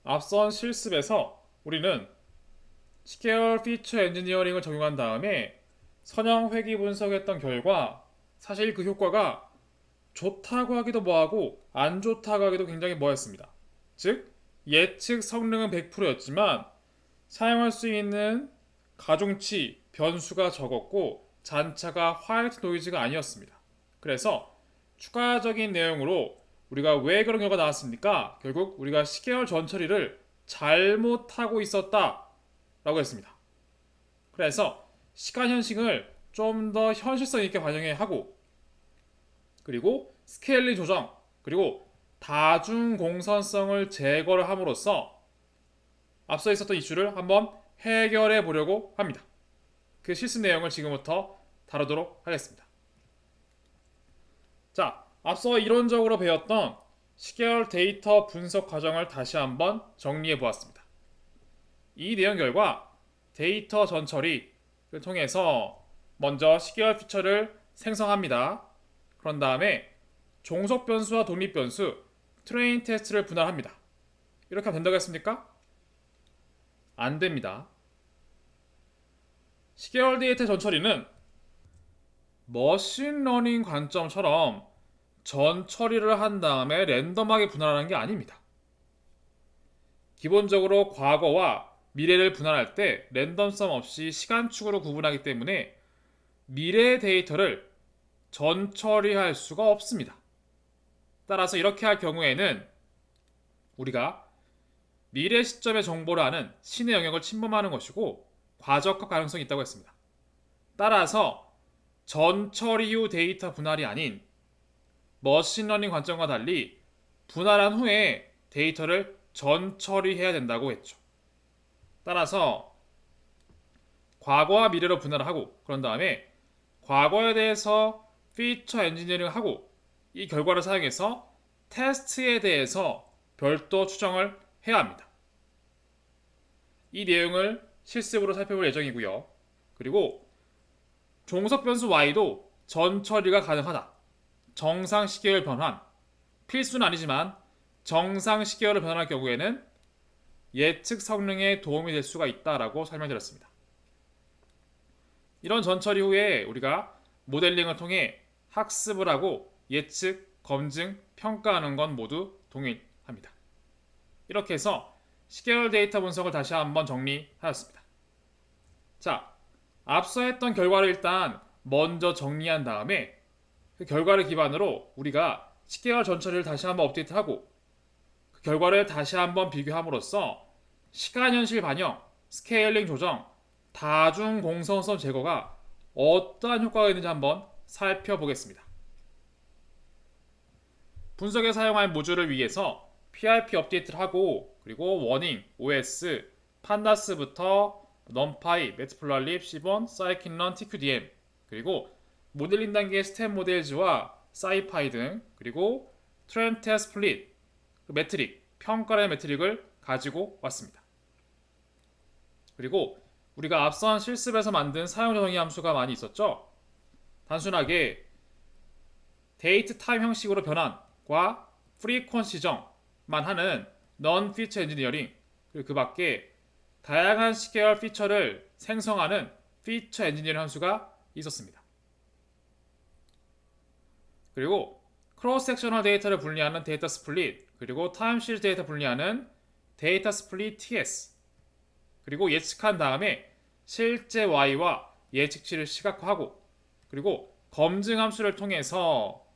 앞선 실습에서 우리는 스케일 피처 엔지니어링을 적용한 다음에 선형 회귀 분석했던 결과 사실 그 효과가 좋다고 하기도 뭐하고 안 좋다고 하기도 굉장히 뭐했습니다. 즉 예측 성능은 100%였지만 사용할 수 있는 가중치 변수가 적었고 잔차가 화이트 노이즈가 아니었습니다. 그래서 추가적인 내용으로 우리가 왜 그런 결과가 나왔습니까? 결국 우리가 시계열 전처리를 잘못하고 있었다 라고 했습니다. 그래서 시간 현싱을 좀 더 현실성 있게 반영해야 하고, 그리고 스케일링 조정, 그리고 다중 공선성을 제거를 함으로써 앞서 있었던 이슈를 한번 해결해 보려고 합니다. 그 실습 내용을 지금부터 다루도록 하겠습니다. 자, 앞서 이론적으로 배웠던 시계열 데이터 분석 과정을 다시 한번 정리해 보았습니다. 이 내용 결과 데이터 전처리를 통해서 먼저 시계열 피처를 생성합니다. 그런 다음에 종속 변수와 독립 변수, 트레인 테스트를 분할합니다. 이렇게 하면 된다고 했습니까? 안 됩니다. 시계열 데이터 전처리는 머신러닝 관점처럼 전처리를 한 다음에 랜덤하게 분할하는 게 아닙니다. 기본적으로 과거와 미래를 분할할 때 랜덤성 없이 시간축으로 구분하기 때문에 미래의 데이터를 전처리할 수가 없습니다. 따라서 이렇게 할 경우에는 우리가 미래 시점의 정보를 아는 신의 영역을 침범하는 것이고 과적화 가능성이 있다고 했습니다. 따라서 전처리 후 데이터 분할이 아닌 머신러닝 관점과 달리 분할한 후에 데이터를 전처리해야 된다고 했죠. 따라서 과거와 미래로 분할을 하고 그런 다음에 과거에 대해서 피처 엔지니어링을 하고 이 결과를 사용해서 테스트에 대해서 별도 추정을 해야 합니다. 이 내용을 실습으로 살펴볼 예정이고요. 그리고 종속 변수 y도 전처리가 가능하다. 정상 시계열 변환, 필수는 아니지만 정상 시계열을 변환할 경우에는 예측 성능에 도움이 될 수가 있다라고 설명드렸습니다. 이런 전처리 후에 우리가 모델링을 통해 학습을 하고 예측, 검증, 평가하는 건 모두 동일합니다. 이렇게 해서 시계열 데이터 분석을 다시 한번 정리하였습니다. 자, 앞서 했던 결과를 일단 먼저 정리한 다음에 그 결과를 기반으로 우리가 시계열 전처리를 다시 한번 업데이트하고 그 결과를 다시 한번 비교함으로써 시간현실 반영, 스케일링 조정, 다중 공선성 제거가 어떠한 효과가 있는지 한번 살펴보겠습니다. 분석에 사용할 모듈을 위해서 PRP 업데이트를 하고 그리고 워닝, OS, 판다스부터 넘파이, 매트플랄립, 시본, 사이킨런, TQDM 그리고 모델링 단계의 스텝 모델즈와 사이파이 등 그리고 트렌트 스플릿, 매트릭, 평가라는 매트릭을 가지고 왔습니다. 그리고 우리가 앞선 실습에서 만든 사용자 정의 함수가 많이 있었죠. 단순하게 데이트 타임 형식으로 변환과 프리퀀시 정만 하는 넌 피처 엔지니어링 그리고 그 밖에 다양한 시계열 피처를 생성하는 피처 엔지니어링 함수가 있었습니다. 그리고 크로스 섹셔널 데이터를 분리하는 데이터 스플릿 그리고 타임 시리즈 데이터 분리하는 데이터 스플릿 TS 그리고 예측한 다음에 실제 Y와 예측치를 시각화하고 그리고 검증 함수를 통해서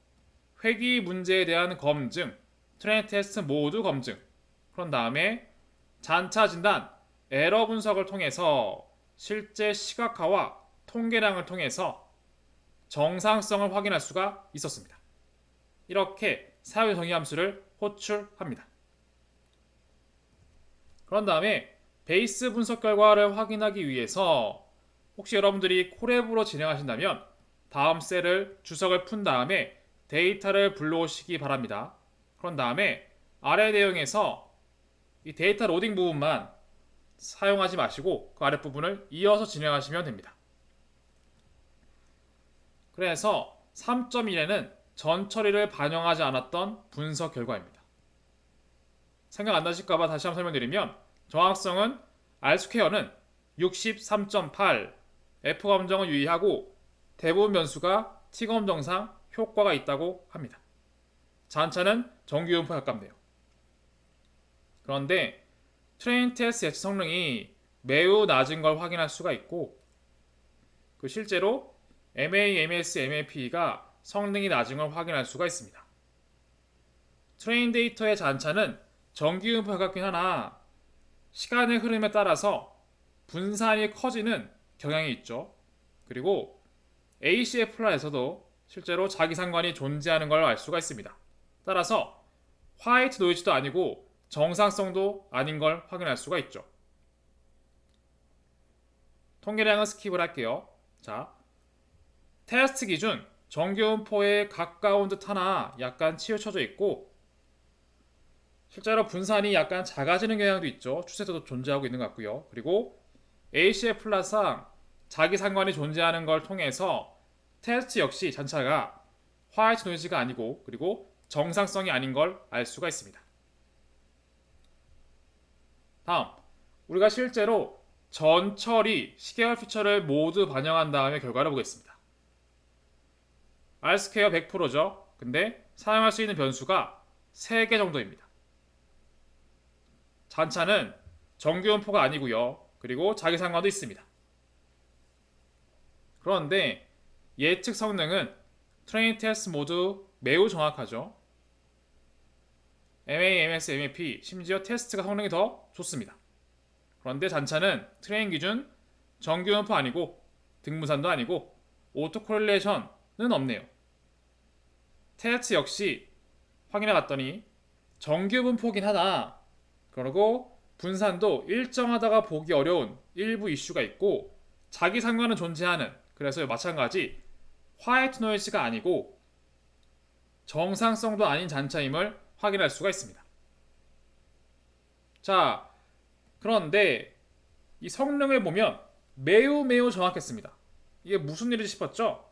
회귀 문제에 대한 검증, 트레인 테스트 모두 검증 그런 다음에 잔차 진단, 에러 분석을 통해서 실제 시각화와 통계량을 통해서 정상성을 확인할 수가 있었습니다. 이렇게 사용 정의 함수를 호출합니다. 그런 다음에 베이스 분석 결과를 확인하기 위해서 혹시 여러분들이 콜앱으로 진행하신다면 다음 셀을 주석을 푼 다음에 데이터를 불러오시기 바랍니다. 그런 다음에 아래 내용에서 이 데이터 로딩 부분만 사용하지 마시고 그 아랫부분을 이어서 진행하시면 됩니다. 그래서 3.1에는 전처리를 반영하지 않았던 분석 결과입니다. 생각 안 나실까봐 다시 한번 설명드리면 정확성은 R스퀘어는 63.8, F검정은 유의하고 대부분 변수가 T검정상 효과가 있다고 합니다. 잔차는 정규분포에 가깝네요. 그런데 트레인 테스트 예측 성능이 매우 낮은 걸 확인할 수가 있고 실제로 MA, MS, MAP가 성능이 낮은 걸 확인할 수가 있습니다. 트레인 데이터의 잔차는 정규분포에 가깝긴 하나 시간의 흐름에 따라서 분산이 커지는 경향이 있죠. 그리고 ACF라에서도 실제로 자기상관이 존재하는 걸 알 수가 있습니다. 따라서 화이트 노이즈도 아니고 정상성도 아닌 걸 확인할 수가 있죠. 통계량은 스킵을 할게요. 자, 테스트 기준 정규분포에 가까운 듯 하나 약간 치우쳐져 있고 실제로 분산이 약간 작아지는 경향도 있죠. 추세도 존재하고 있는 것 같고요. 그리고 ACF 플러스상 자기상관이 존재하는 걸 통해서 테스트 역시 잔차가 화이트 노이즈가 아니고 그리고 정상성이 아닌 걸 알 수가 있습니다. 다음, 우리가 실제로 전처리, 시계열 피처를 모두 반영한 다음에 결과를 보겠습니다. R스퀘어 100%죠. 근데 사용할 수 있는 변수가 3개 정도입니다. 잔차는 정규분포가 아니고요. 그리고 자기상관도 있습니다. 그런데 예측 성능은 트레인 테스트 모두 매우 정확하죠. MA, MS, MAP, 심지어 테스트가 성능이 더 좋습니다. 그런데 잔차는 트레인 기준 정규분포 아니고 등분산도 아니고 오토 코릴레이션은 없네요. 테스트 역시 확인해 봤더니 정규분포긴 하다. 그리고 분산도 일정하다가 보기 어려운 일부 이슈가 있고 자기상관은 존재하는 그래서 마찬가지 화이트 노이즈가 아니고 정상성도 아닌 잔차임을 확인할 수가 있습니다. 자, 그런데 이 성능을 보면 매우 정확했습니다. 이게 무슨 일이지 싶었죠?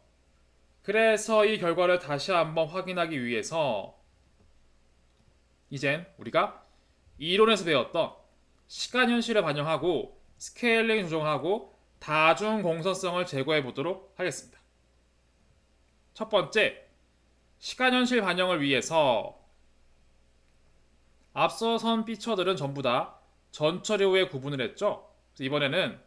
그래서 이 결과를 다시 한번 확인하기 위해서 이젠 우리가 이론에서 배웠던 시간 현실을 반영하고 스케일링 조정하고 다중 공선성을 제거해 보도록 하겠습니다. 첫 번째, 시간 현실 반영을 위해서 앞서선 피처들은 전부 다 전처리 후에 구분을 했죠. 이번에는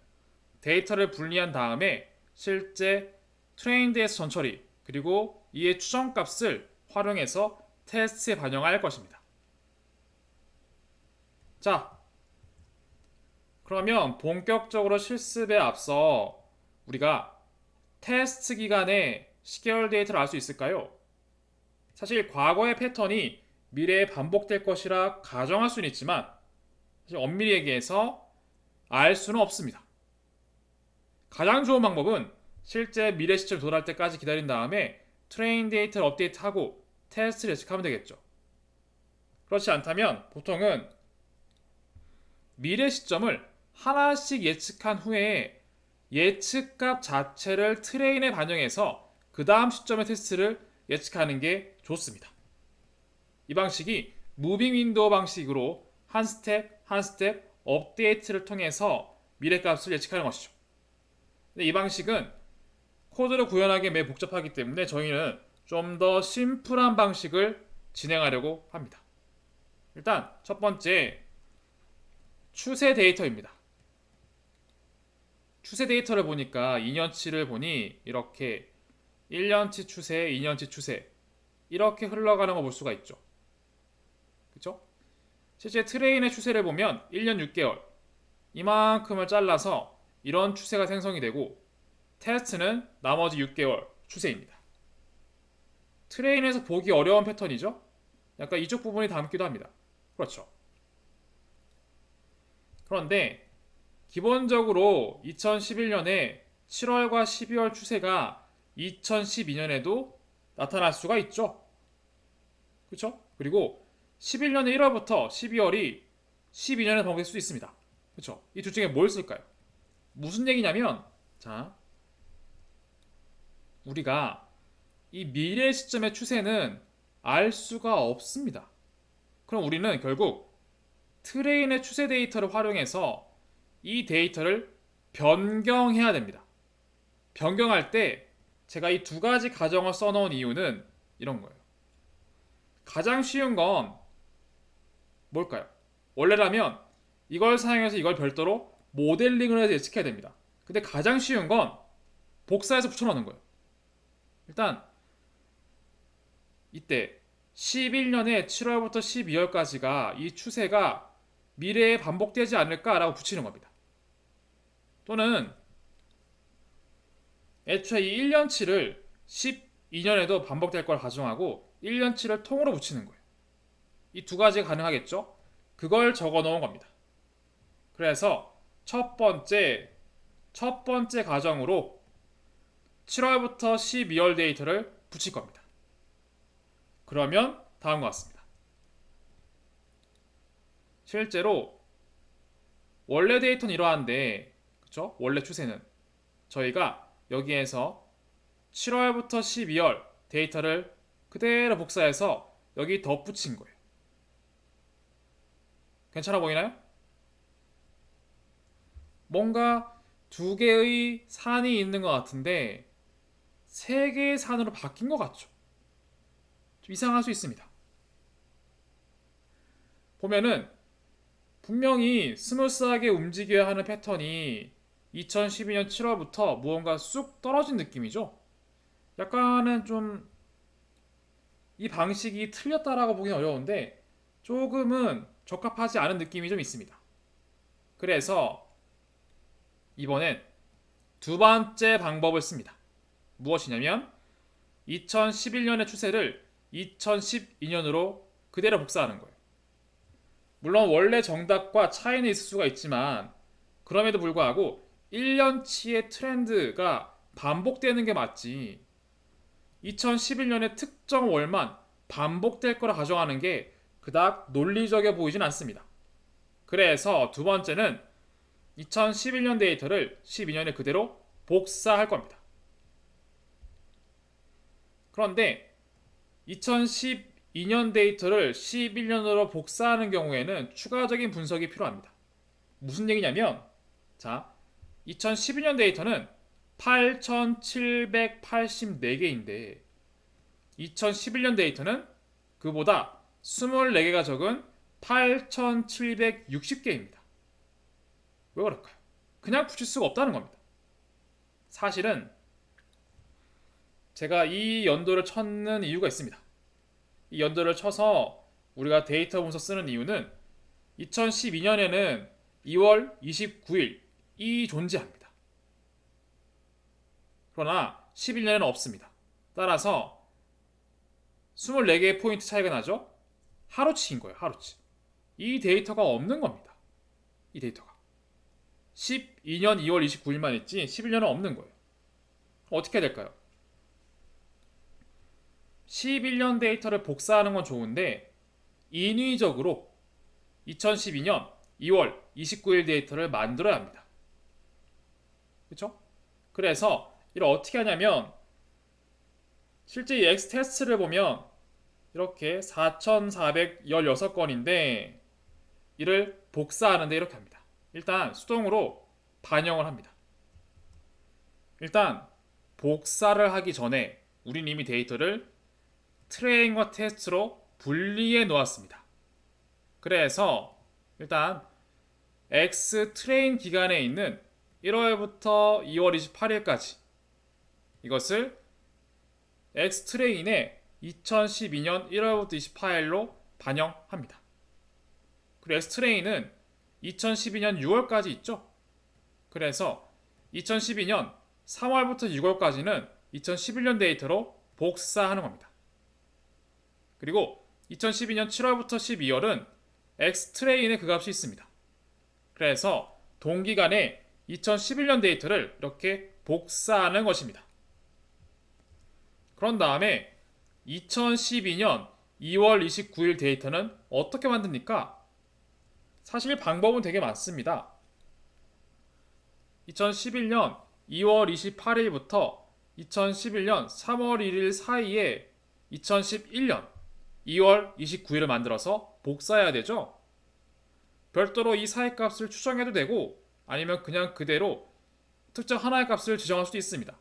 데이터를 분리한 다음에 실제 트레인드에서 전처리 그리고 이의 추정값을 활용해서 테스트에 반영할 것입니다. 자, 그러면 본격적으로 실습에 앞서 우리가 테스트 기간에 시계열 데이터를 알 수 있을까요? 사실 과거의 패턴이 미래에 반복될 것이라 가정할 수는 있지만 사실 엄밀히 얘기해서 알 수는 없습니다. 가장 좋은 방법은 실제 미래 시점에 도달할 때까지 기다린 다음에 트레인 데이터를 업데이트하고 테스트를 예측하면 되겠죠. 그렇지 않다면 보통은 미래 시점을 하나씩 예측한 후에 예측값 자체를 트레인에 반영해서 그 다음 시점의 테스트를 예측하는 게 좋습니다. 이 방식이 무빙 윈도우 방식으로 한 스텝 한 스텝 업데이트를 통해서 미래값을 예측하는 것이죠. 근데 이 방식은 코드를 구현하기 매우 복잡하기 때문에 저희는 좀 더 심플한 방식을 진행하려고 합니다. 일단 첫 번째 추세 데이터입니다. 추세 데이터를 보니까 2년치를 보니 이렇게 1년치 추세, 2년치 추세 이렇게 흘러가는 거 볼 수가 있죠. 그쵸? 실제 트레인의 추세를 보면 1년 6개월 이만큼을 잘라서 이런 추세가 생성이 되고 테스트는 나머지 6개월 추세입니다. 트레인에서 보기 어려운 패턴이죠? 약간 이쪽 부분이 닮기도 합니다. 그렇죠. 그런데 기본적으로 2011년에 7월과 12월 추세가 2012년에도 나타날 수가 있죠. 그렇죠? 그리고 11년의 1월부터 12월이 12년에 반복될 수도 있습니다. 그렇죠? 이 둘 중에 뭘 쓸까요? 무슨 얘기냐면 자, 우리가 이 미래 시점의 추세는 알 수가 없습니다. 그럼 우리는 결국 트레인의 추세 데이터를 활용해서 이 데이터를 변경해야 됩니다. 변경할 때 제가 이 두 가지 가정을 써놓은 이유는 이런 거예요. 가장 쉬운 건 뭘까요? 원래라면 이걸 사용해서 이걸 별도로 모델링을 해서 예측해야 됩니다. 근데 가장 쉬운 건 복사해서 붙여넣는 거예요. 일단 이때 11년의 7월부터 12월까지가 이 추세가 미래에 반복되지 않을까라고 붙이는 겁니다. 또는 애초에 이 1년치를 12년에도 반복될 걸 가정하고 1년치를 통으로 붙이는 거예요. 이 두 가지가 가능하겠죠? 그걸 적어 놓은 겁니다. 그래서 첫 번째 가정으로 7월부터 12월 데이터를 붙일 겁니다. 그러면 다음과 같습니다. 실제로 원래 데이터는 이러한데, 그쵸? 원래 추세는 저희가 여기에서 7월부터 12월 데이터를 그대로 복사해서 여기 덧붙인 거예요. 괜찮아 보이나요? 뭔가 두 개의 산이 있는 것 같은데 세 개의 산으로 바뀐 것 같죠? 좀 이상할 수 있습니다. 보면은 분명히 스무스하게 움직여야 하는 패턴이 2012년 7월부터 무언가 쑥 떨어진 느낌이죠? 약간은 좀 이 방식이 틀렸다라고 보기는 어려운데 조금은 적합하지 않은 느낌이 좀 있습니다. 그래서 이번엔 두 번째 방법을 씁니다. 무엇이냐면 2011년의 추세를 2012년으로 그대로 복사하는 거예요. 물론 원래 정답과 차이는 있을 수가 있지만 그럼에도 불구하고 1년치의 트렌드가 반복되는 게 맞지 2011년의 특정 월만 반복될 거라 가정하는 게 그닥 논리적이어 보이진 않습니다. 그래서 두 번째는 2011년 데이터를 12년에 그대로 복사할 겁니다. 그런데 2012년 데이터를 11년으로 복사하는 경우에는 추가적인 분석이 필요합니다. 무슨 얘기냐면, 자, 2012년 데이터는 8,784개인데 2011년 데이터는 그보다 24개가 적은 8,760개입니다. 왜 그럴까요? 그냥 붙일 수가 없다는 겁니다. 사실은 제가 이 연도를 찾는 이유가 있습니다. 이 연도를 쳐서 우리가 데이터 분석 쓰는 이유는 2012년에는 2월 29일이 존재합니다. 그러나 11년에는 없습니다. 따라서 24개의 포인트 차이가 나죠? 하루치인 거예요. 하루치. 이 데이터가 없는 겁니다. 이 데이터가 12년 2월 29일만 있지 11년은 없는 거예요. 어떻게 해야 될까요? 11년 데이터를 복사하는 건 좋은데 인위적으로 2012년 2월 29일 데이터를 만들어야 합니다. 그렇죠? 그래서 이걸 어떻게 하냐면 실제 이 X 테스트를 보면 이렇게 4,416건인데 이를 복사하는데 이렇게 합니다. 일단 수동으로 반영을 합니다. 일단 복사를 하기 전에 우린 이미 데이터를 트레인과 테스트로 분리해 놓았습니다. 그래서 일단 X 트레인 기간에 있는 1월부터 2월 28일까지 이것을 X 트레인에 2012년 1월부터 28일로 반영합니다. 그리고 X 트레인은 2012년 6월까지 있죠. 그래서 2012년 3월부터 6월까지는 2011년 데이터로 복사하는 겁니다. 그리고 2012년 7월부터 12월은 X 트레인에 그 값이 있습니다. 그래서 동기간에 2011년 데이터를 이렇게 복사하는 것입니다. 그런 다음에 2012년 2월 29일 데이터는 어떻게 만듭니까? 사실 방법은 되게 많습니다. 2011년 2월 28일부터 2011년 3월 1일 사이에 2011년 2월 29일을 만들어서 복사해야 되죠. 별도로 이 사이 값을 추정해도 되고 아니면 그냥 그대로 특정 하나의 값을 지정할 수도 있습니다.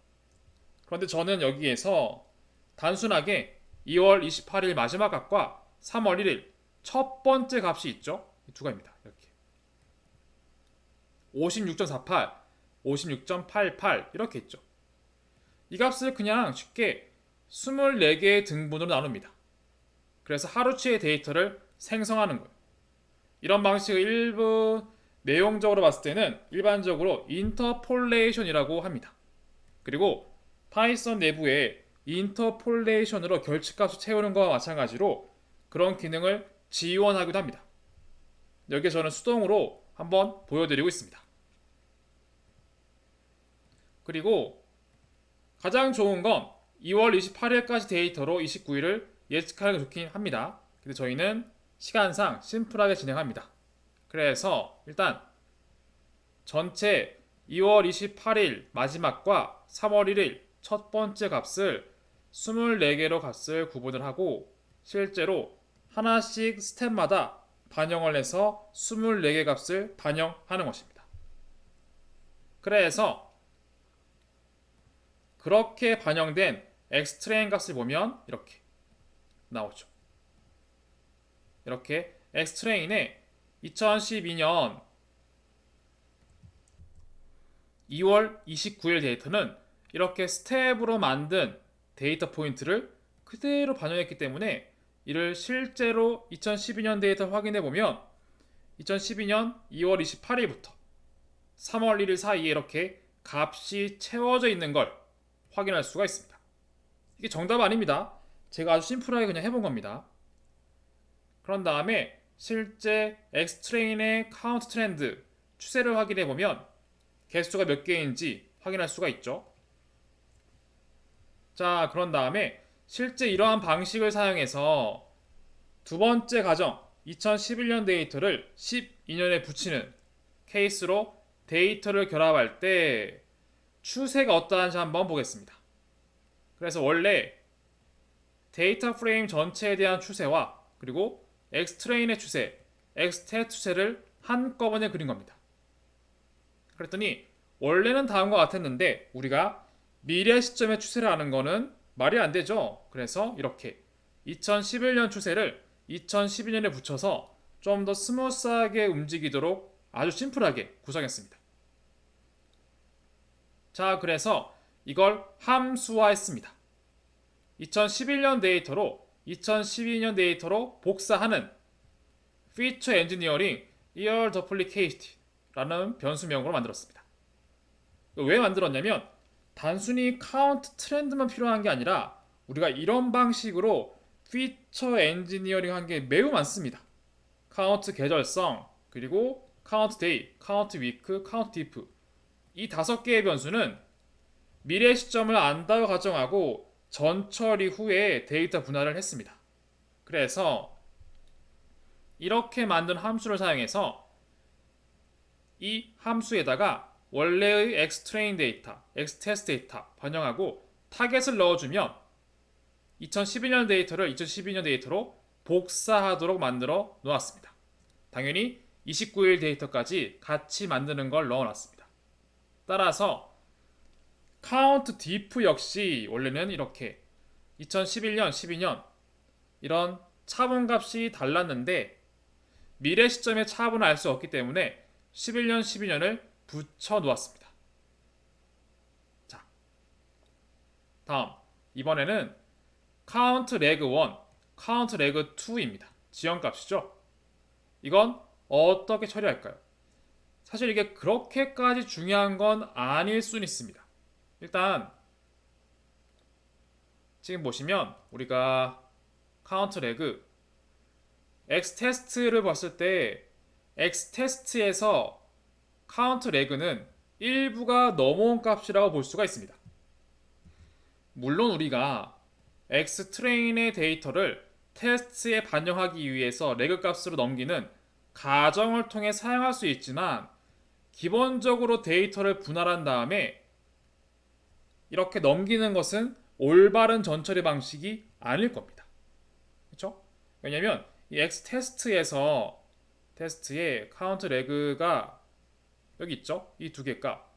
그런데 저는 여기에서 단순하게 2월 28일 마지막 값과 3월 1일 첫 번째 값이 있죠. 이 두 가지입니다. 이렇게 56.48, 56.88 이렇게 있죠. 이 값을 그냥 쉽게 24개의 등분으로 나눕니다. 그래서 하루치의 데이터를 생성하는 거예요. 이런 방식을 일부 내용적으로 봤을 때는 일반적으로 인터폴레이션이라고 합니다. 그리고 파이썬 내부에 인터폴레이션으로 결집값을 채우는 것과 마찬가지로 그런 기능을 지원하기도 합니다. 여기에 저는 수동으로 한번 보여드리고 있습니다. 그리고 가장 좋은 건 2월 28일까지 데이터로 29일을 예측하는 게 좋긴 합니다. 근데 저희는 시간상 심플하게 진행합니다. 그래서 일단 전체 2월 28일 마지막과 3월 1일 첫 번째 값을 24개로 값을 구분을 하고 실제로 하나씩 스텝마다 반영을 해서 24개 값을 반영하는 것입니다. 그래서 그렇게 반영된 xtrain 값을 보면 이렇게 나오죠. 이렇게 xtrain의 2012년 2월 29일 데이터는 이렇게 스텝으로 만든 데이터 포인트를 그대로 반영했기 때문에 이를 실제로 2012년 데이터를 확인해 보면 2012년 2월 28일부터 3월 1일 사이에 이렇게 값이 채워져 있는 걸 확인할 수가 있습니다. 이게 정답 아닙니다. 제가 아주 심플하게 그냥 해본 겁니다. 그런 다음에 실제 xtrain의 카운트 트렌드 추세를 확인해 보면 개수가 몇 개인지 확인할 수가 있죠. 자, 그런 다음에 실제 이러한 방식을 사용해서 두 번째 가정 2011년 데이터를 12년에 붙이는 케이스로 데이터를 결합할 때 추세가 어떠한지 한번 보겠습니다. 그래서 원래 데이터 프레임 전체에 대한 추세와 그리고 xtrain의 추세, xstat 추세를 한꺼번에 그린 겁니다. 그랬더니 원래는 다음과 같았는데 우리가 미래 시점의 추세를 아는 거는 말이 안 되죠. 그래서 이렇게 2011년 추세를 2012년에 붙여서 좀 더 스무스하게 움직이도록 아주 심플하게 구성했습니다. 자, 그래서 이걸 함수화했습니다. 2011년 데이터로 2012년 데이터로 복사하는 Feature Engineering Year Duplicate라는 변수명으로 만들었습니다. 왜 만들었냐면 단순히 카운트 트렌드만 필요한 게 아니라 우리가 이런 방식으로 피처 엔지니어링 한 게 매우 많습니다. 카운트 계절성, 그리고 카운트 데이, 카운트 위크, 카운트 디프 이 5개의 변수는 미래 시점을 안다고 가정하고 전처리 후에 데이터 분할을 했습니다. 그래서 이렇게 만든 함수를 사용해서 이 함수에다가 원래의 xtrain 데이터, xtest 데이터 반영하고 타겟을 넣어주면 2011년 데이터를 2012년 데이터로 복사하도록 만들어 놓았습니다. 당연히 29일 데이터까지 같이 만드는 걸 넣어놨습니다. 따라서 count diff 역시 원래는 이렇게 2011년, 12년 이런 차분값이 달랐는데 미래 시점의 차분을 알 수 없기 때문에 11년, 12년을 붙여 놓았습니다. 자, 다음 이번에는 count leg 1, count leg 2입니다. 지연값이죠. 이건 어떻게 처리할까요? 사실 이게 그렇게까지 중요한 건 아닐 수는 있습니다. 일단 지금 보시면 우리가 count leg xtest를 봤을 때 xtest에서 count leg는 일부가 넘어온 값이라고 볼 수가 있습니다. 물론 우리가 xtrain의 데이터를 테스트에 반영하기 위해서 레그 값으로 넘기는 가정을 통해 사용할 수 있지만 기본적으로 데이터를 분할한 다음에 이렇게 넘기는 것은 올바른 전처리 방식이 아닐 겁니다. 그렇죠? 왜냐하면 이 xtest에서 테스트의 카운트 레그가 여기 있죠? 이 두 개 값.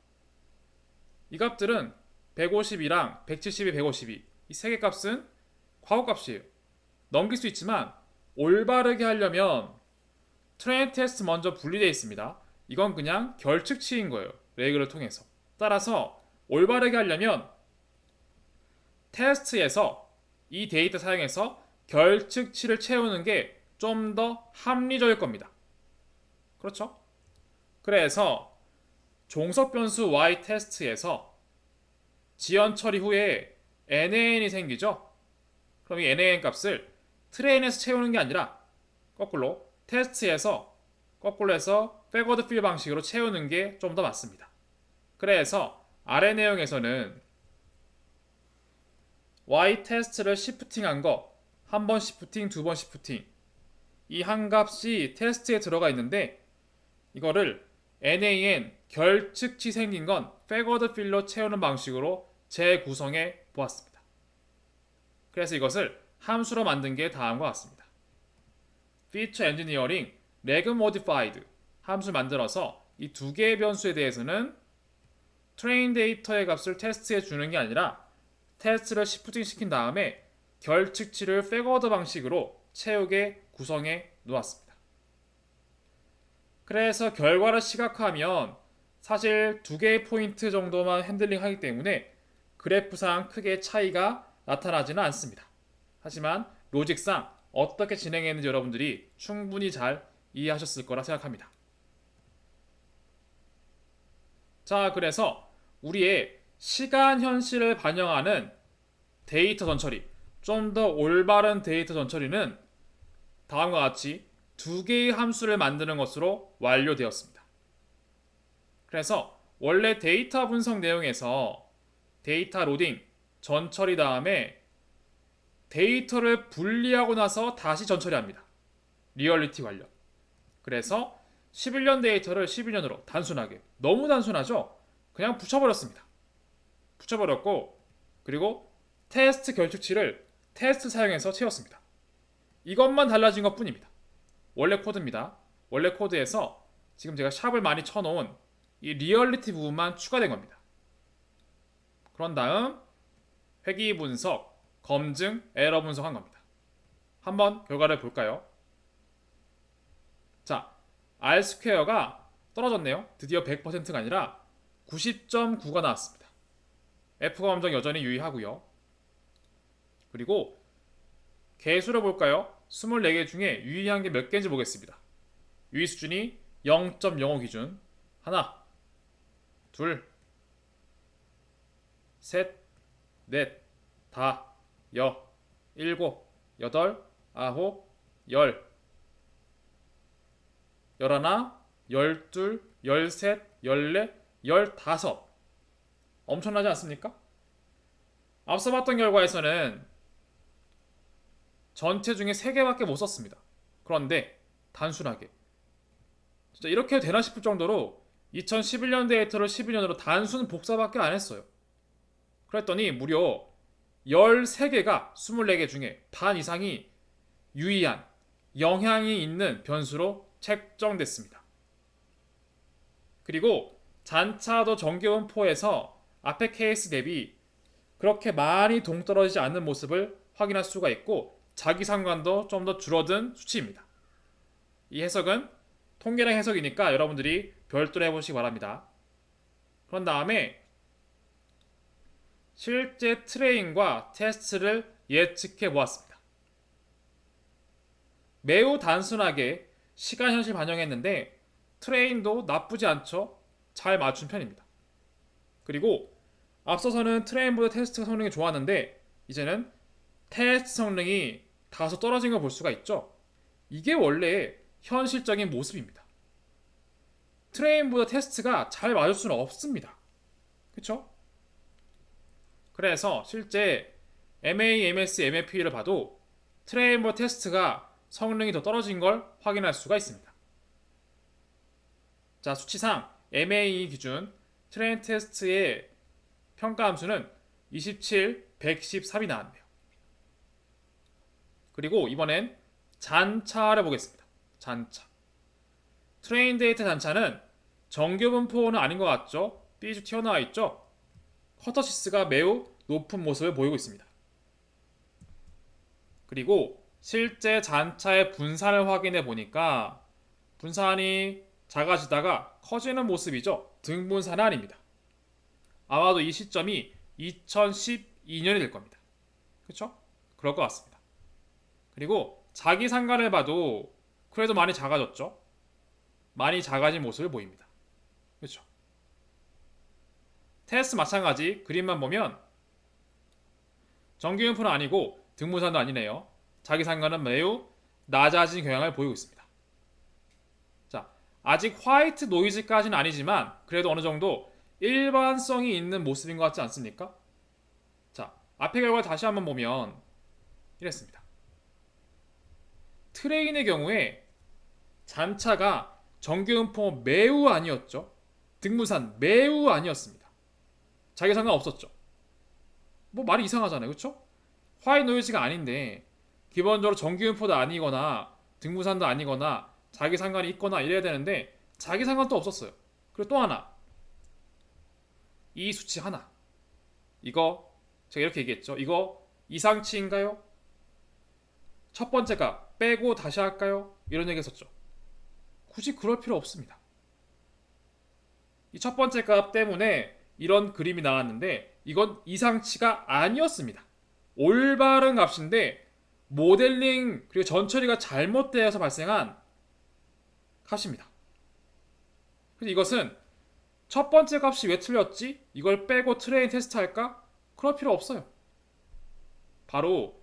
이 값들은 152랑 172, 152 이 세 개 값은 과거값이에요. 넘길 수 있지만 올바르게 하려면 트레인 테스트 먼저 분리되어 있습니다. 이건 그냥 결측치인 거예요. 레그를 통해서. 따라서 올바르게 하려면 테스트에서 이 데이터 사용해서 결측치를 채우는 게 좀 더 합리적일 겁니다. 그렇죠? 그래서 종속 변수 y 테스트에서 지연 처리 후에 NaN이 생기죠? 그럼 이 NaN 값을 트레인에서 채우는 게 아니라 거꾸로 테스트에서 거꾸로 해서 백워드 필 방식으로 채우는 게 좀 더 맞습니다. 그래서 아래 내용에서는 y 테스트를 시프팅한 거 한 번 시프팅, 두 번 시프팅 이 한 값이 테스트에 들어가 있는데 이거를 NaN 결측치 생긴 건 백워드 필로 채우는 방식으로 재구성해 보았습니다. 그래서 이것을 함수로 만든 게 다음과 같습니다. Feature Engineering Reg Modified 함수 만들어서 이 두 개의 변수에 대해서는 트레인 데이터의 값을 테스트에 주는 게 아니라 테스트를 시프팅 시킨 다음에 결측치를 백워드 방식으로 채우게 구성해 놓았습니다. 그래서 결과를 시각화하면 사실 두 개의 포인트 정도만 핸들링 하기 때문에 그래프상 크게 차이가 나타나지는 않습니다. 하지만 로직상 어떻게 진행했는지 여러분들이 충분히 잘 이해하셨을 거라 생각합니다. 자, 그래서 우리의 시간 현실을 반영하는 데이터 전처리, 좀 더 올바른 데이터 전처리는 다음과 같이 두 개의 함수를 만드는 것으로 완료되었습니다. 그래서 원래 데이터 분석 내용에서 데이터 로딩, 전처리 다음에 데이터를 분리하고 나서 다시 전처리합니다. 리얼리티 관련. 그래서 11년 데이터를 12년으로 단순하게, 너무 단순하죠? 그냥 붙여버렸습니다. 붙여버렸고 그리고 테스트 결측치를 테스트 사용해서 채웠습니다. 이것만 달라진 것 뿐입니다. 원래 코드입니다. 원래 코드에서 지금 제가 샵을 많이 쳐놓은 이 리얼리티 부분만 추가된 겁니다. 그런 다음 회귀 분석, 검증, 에러 분석한 겁니다. 한번 결과를 볼까요? 자, R2가 떨어졌네요. 드디어 100%가 아니라 90.9가 나왔습니다. F가 검정 여전히 유의하고요. 그리고 개수를 볼까요? 24개 중에 유의한 게 몇 개인지 보겠습니다. 유의 수준이 0.05 기준. 하나, 둘, 셋, 넷, 다, 여, 일곱, 여덟, 아홉, 열, 열하나, 열둘, 열셋, 열넷, 열다섯. 엄청나지 않습니까? 앞서 봤던 결과에서는 전체 중에 3개밖에 못 썼습니다. 그런데 단순하게 진짜 이렇게 되나 싶을 정도로 2011년 데이터를 12년으로 단순 복사밖에 안 했어요. 그랬더니 무려 13개가 24개 중에 반 이상이 유의한 영향이 있는 변수로 책정됐습니다. 그리고 잔차도 정교분포에서 앞에 케이스 대비 그렇게 많이 동떨어지지 않는 모습을 확인할 수가 있고 자기 상관도 좀 더 줄어든 수치입니다. 이 해석은 통계량 해석이니까 여러분들이 별도로 해보시기 바랍니다. 그런 다음에 실제 트레인과 테스트를 예측해 보았습니다. 매우 단순하게 시간 현실 반영했는데 트레인도 나쁘지 않죠? 잘 맞춘 편입니다. 그리고 앞서서는 트레인보다 테스트 성능이 좋았는데 이제는 테스트 성능이 다소 떨어진 걸 볼 수가 있죠. 이게 원래 현실적인 모습입니다. 트레인보다 테스트가 잘 맞을 수는 없습니다. 그쵸? 그래서 실제 MA, MS, MFP를 봐도 트레인보다 테스트가 성능이 더 떨어진 걸 확인할 수가 있습니다. 자, 수치상 MA 기준 트레인 테스트의 평가 함수는 27, 113이 나왔네요. 그리고 이번엔 잔차를 보겠습니다. 잔차. 트레인 데이터 단차는 정규 분포는 아닌 것 같죠? 삐죽 튀어나와 있죠? 커터시스가 매우 높은 모습을 보이고 있습니다. 그리고 실제 잔차의 분산을 확인해 보니까 분산이 작아지다가 커지는 모습이죠. 등분산은 아닙니다. 아마도 이 시점이 2012년이 될 겁니다. 그렇죠? 그럴 것 같습니다. 그리고 자기 상관을 봐도 그래도 많이 작아졌죠. 많이 작아진 모습을 보입니다. 그렇죠? 테스트 마찬가지 그림만 보면 정규분포는 아니고 등분산도 아니네요. 자기 상관은 매우 낮아진 경향을 보이고 있습니다. 자, 아직 화이트 노이즈까지는 아니지만 그래도 어느 정도 일반성이 있는 모습인 것 같지 않습니까? 자, 앞의 결과를 다시 한번 보면 이랬습니다. 트레인의 경우에 잔차가 정규분포 매우 아니었죠. 등분산 매우 아니었습니다. 자기 상관 없었죠. 뭐 말이 이상하잖아요. 그렇죠? 화이트 노이즈가 아닌데 기본적으로 정규분포도 아니거나 등분산도 아니거나 자기 상관이 있거나 이래야 되는데 자기 상관도 없었어요. 그리고 또 하나, 이 수치 하나, 이거 제가 이렇게 얘기했죠. 이거 이상치인가요? 첫 번째가 빼고 다시 할까요? 이런 얘기 했었죠. 굳이 그럴 필요 없습니다. 이 첫 번째 값 때문에 이런 그림이 나왔는데 이건 이상치가 아니었습니다. 올바른 값인데 모델링 그리고 전처리가 잘못되어서 발생한 값입니다. 그래서 이것은 첫 번째 값이 왜 틀렸지? 이걸 빼고 트레인 테스트 할까? 그럴 필요 없어요. 바로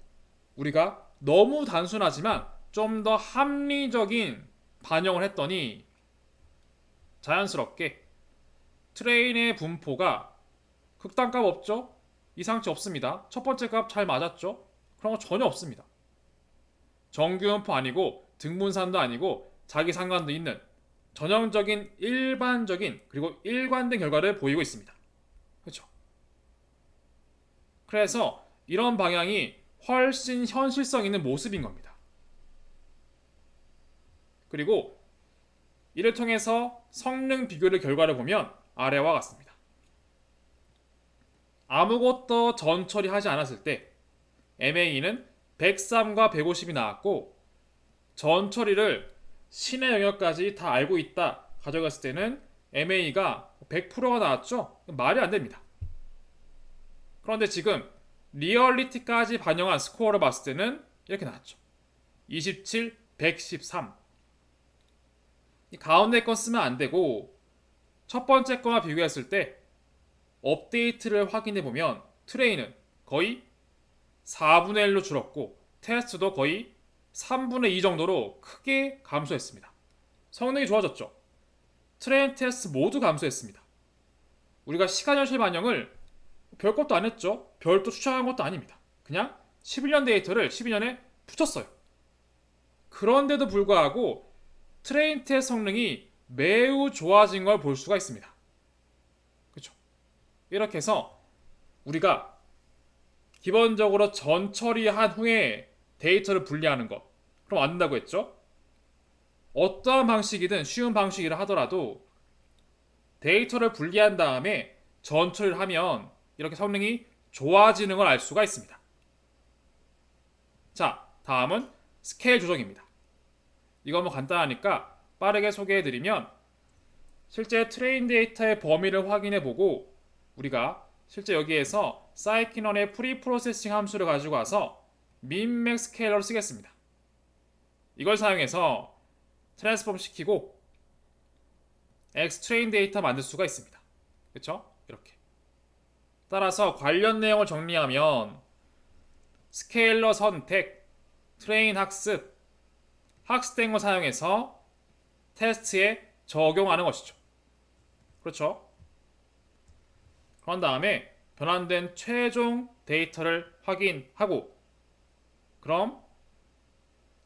우리가 너무 단순하지만 좀 더 합리적인 반영을 했더니 자연스럽게 트레인의 분포가 극단값 없죠? 이상치 없습니다. 첫 번째 값 잘 맞았죠? 그런 거 전혀 없습니다. 정규분포 아니고 등분산도 아니고 자기 상관도 있는 전형적인 일반적인 그리고 일관된 결과를 보이고 있습니다. 그렇죠? 그래서 이런 방향이 훨씬 현실성 있는 모습인 겁니다. 그리고 이를 통해서 성능 비교의 결과를 보면 아래와 같습니다. 아무것도 전 처리하지 않았을 때 MA는 103과 150이 나왔고 전 처리를 신의 영역까지 다 알고 있다 가져갔을 때는 MA가 100%가 나왔죠? 말이 안 됩니다. 그런데 지금 리얼리티까지 반영한 스코어를 봤을 때는 이렇게 나왔죠. 27, 113. 이 가운데 건 쓰면 안 되고 첫 번째 거와 비교했을 때 업데이트를 확인해 보면 트레인은 거의 4분의 1로 줄었고 테스트도 거의 3분의 2 정도로 크게 감소했습니다. 성능이 좋아졌죠. 트레인 테스트 모두 감소했습니다. 우리가 시간 현실 반영을 별것도 안 했죠. 별도 추천한 것도 아닙니다. 그냥 11년 데이터를 12년에 붙였어요. 그런데도 불구하고 트레인 테스트 성능이 매우 좋아진 걸 볼 수가 있습니다. 그렇죠? 이렇게 해서 우리가 기본적으로 전 처리한 후에 데이터를 분리하는 것 그럼 안 된다고 했죠? 어떠한 방식이든 쉬운 방식이라 하더라도 데이터를 분리한 다음에 전 처리를 하면 이렇게 성능이 좋아지는 걸 알 수가 있습니다. 자, 다음은 스케일 조정입니다. 이거 뭐 간단하니까 빠르게 소개해드리면 실제 트레인 데이터의 범위를 확인해보고 우리가 실제 여기에서 사이키넌의 프리프로세싱 함수를 가지고 와서 민맥 스케일러를 쓰겠습니다. 이걸 사용해서 트랜스폼 시키고 X 트레인 데이터 만들 수가 있습니다. 그렇죠? 이렇게. 따라서 관련 내용을 정리하면 스케일러 선택, 트레인 학습, 학습된 걸 사용해서 테스트에 적용하는 것이죠. 그렇죠? 그런 다음에 변환된 최종 데이터를 확인하고 그럼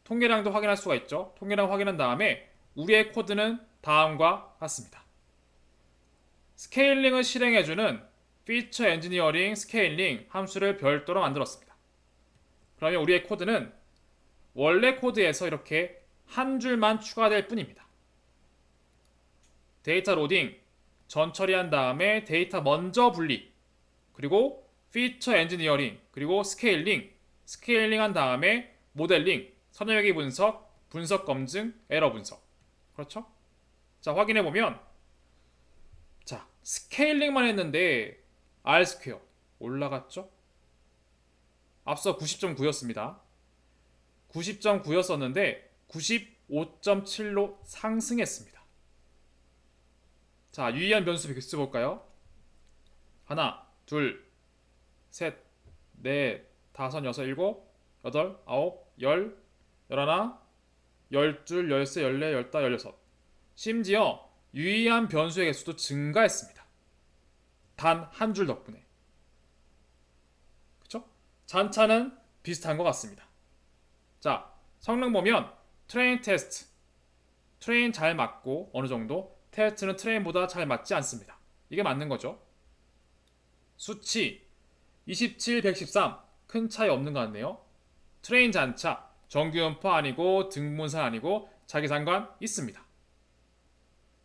통계량도 확인할 수가 있죠. 통계량 확인한 다음에 우리의 코드는 다음과 같습니다. 스케일링을 실행해주는 피처 엔지니어링 스케일링 함수를 별도로 만들었습니다. 그러면 우리의 코드는 원래 코드에서 이렇게 한 줄만 추가될 뿐입니다. 데이터 로딩, 전 처리한 다음에 데이터 먼저 분리, 그리고 피처 엔지니어링, 그리고 스케일링 한 다음에 모델링, 선형외계 분석, 분석 검증, 에러 분석. 그렇죠? 자, 확인해 보면 자, 스케일링만 했는데 R 스퀘어 올라갔죠? 앞서 90.9였습니다. 90.9였었는데 95.7로 상승했습니다. 자, 유의한 변수 개수 볼까요? 하나, 둘, 셋, 넷, 다섯, 여섯, 일곱, 여덟, 아홉, 열, 열하나, 열둘, 열세, 열네, 열다, 열여섯. 심지어 유의한 변수의 개수도 증가했습니다. 단 한 줄 덕분에. 그쵸? 잔차는 비슷한 것 같습니다. 자, 성능 보면 트레인 테스트. 트레인 잘 맞고 어느 정도, 테스트는 트레인보다 잘 맞지 않습니다. 이게 맞는 거죠. 수치 27, 113 큰 차이 없는 것 같네요. 트레인 잔차 정규음파 아니고 등분산 아니고 자기상관 있습니다.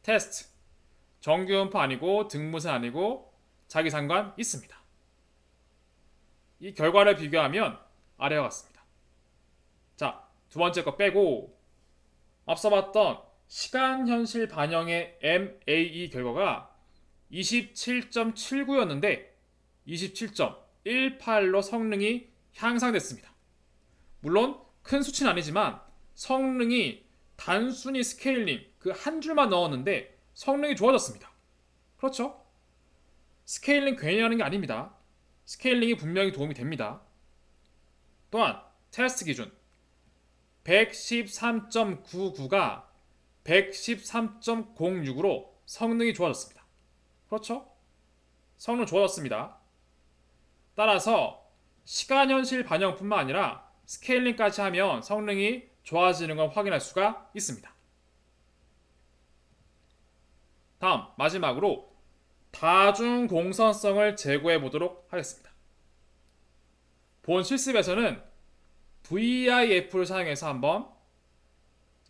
테스트 정규음파 아니고 등분산 아니고 자기상관 있습니다. 이 결과를 비교하면 아래와 같습니다. 자, 두 번째 거 빼고 앞서 봤던 시간현실 반영의 MAE 결과가 27.79였는데 27.18로 성능이 향상됐습니다. 물론 큰 수치는 아니지만 성능이 단순히 스케일링 그 한 줄만 넣었는데 성능이 좋아졌습니다. 그렇죠? 스케일링 괜히 하는 게 아닙니다. 스케일링이 분명히 도움이 됩니다. 또한 테스트 기준 113.99가 113.06으로 성능이 좋아졌습니다. 그렇죠? 성능 좋아졌습니다. 따라서 시간현실 반영뿐만 아니라 스케일링까지 하면 성능이 좋아지는 걸 확인할 수가 있습니다. 다음 마지막으로 다중공선성을 제고해 보도록 하겠습니다. 본 실습에서는 VIF를 사용해서 한번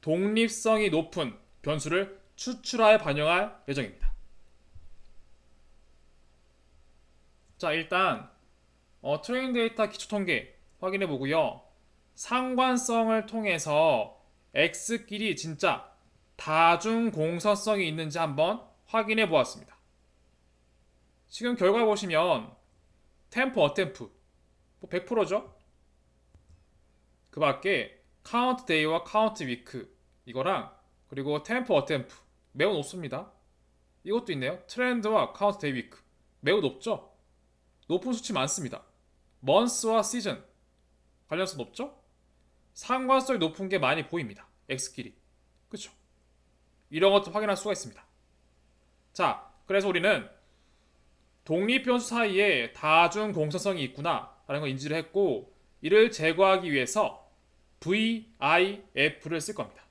독립성이 높은 변수를 추출하여 반영할 예정입니다. 자, 일단 트레인 데이터 기초 통계 확인해 보고요. 상관성을 통해서 X끼리 진짜 다중공선성이 있는지 한번 확인해 보았습니다. 지금 결과 보시면 템프 어템프 100%죠? 그 밖에 카운트 데이와 카운트 위크 이거랑 그리고 템프 어템프 매우 높습니다. 이것도 있네요. 트렌드와 카운트 데이 위크 매우 높죠? 높은 수치 많습니다. 먼스와 시즌 관련성 높죠? 상관성이 높은 게 많이 보입니다. X끼리. 그쵸? 이런 것도 확인할 수가 있습니다. 자, 그래서 우리는 독립변수 사이에 다중 공선성이 있구나 라는 걸 인지를 했고 이를 제거하기 위해서 VIF를 쓸 겁니다.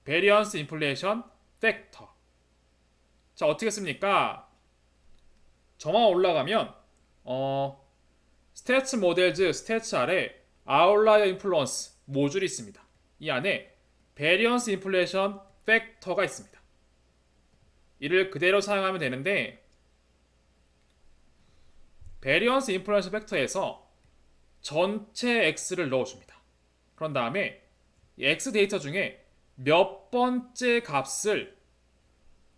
Variance Inflation Factor. 자, 어떻게 씁니까? 저만 올라가면 스태츠 모델즈 스태츠 아래 아웃라이어 인플루언스 모듈이 있습니다. 이 안에 Variance Inflation Factor가 있습니다. 이를 그대로 사용하면 되는데 Variance Inflation Factor에서 전체 X를 넣어줍니다. 그런 다음에 이 X 데이터 중에 몇 번째 값을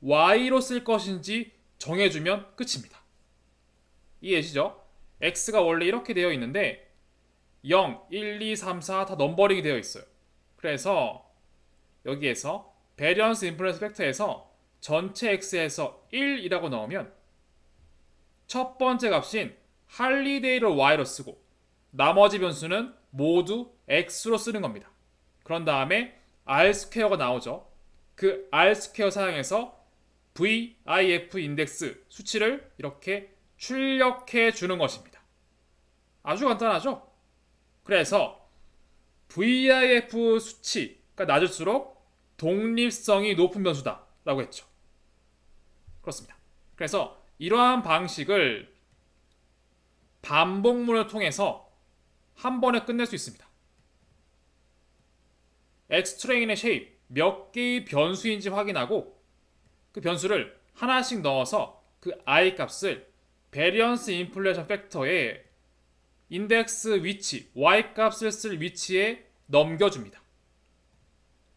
Y로 쓸 것인지 정해주면 끝입니다. 이해되시죠? X가 원래 이렇게 되어 있는데 0, 1, 2, 3, 4 다 넘버링이 되어 있어요. 그래서 여기에서 Variance Influence Factor에서 전체 X에서 1이라고 넣으면 첫 번째 값인 할리데이를 Y로 쓰고 나머지 변수는 모두 X로 쓰는 겁니다. 그런 다음에 R2가 나오죠. 그 R2 사용해서 VIF 인덱스 수치를 이렇게 출력해 주는 것입니다. 아주 간단하죠? 그래서 VIF 수치가 낮을수록 독립성이 높은 변수다 라고 했죠. 그렇습니다. 그래서 이러한 방식을 반복문을 통해서 한 번에 끝낼 수 있습니다. X트레인의 쉐입 몇 개의 변수인지 확인하고 그 변수를 하나씩 넣어서 그 i 값을 베리언스 인플레이션 팩터의 인덱스 위치, y 값을 쓸 위치에 넘겨줍니다.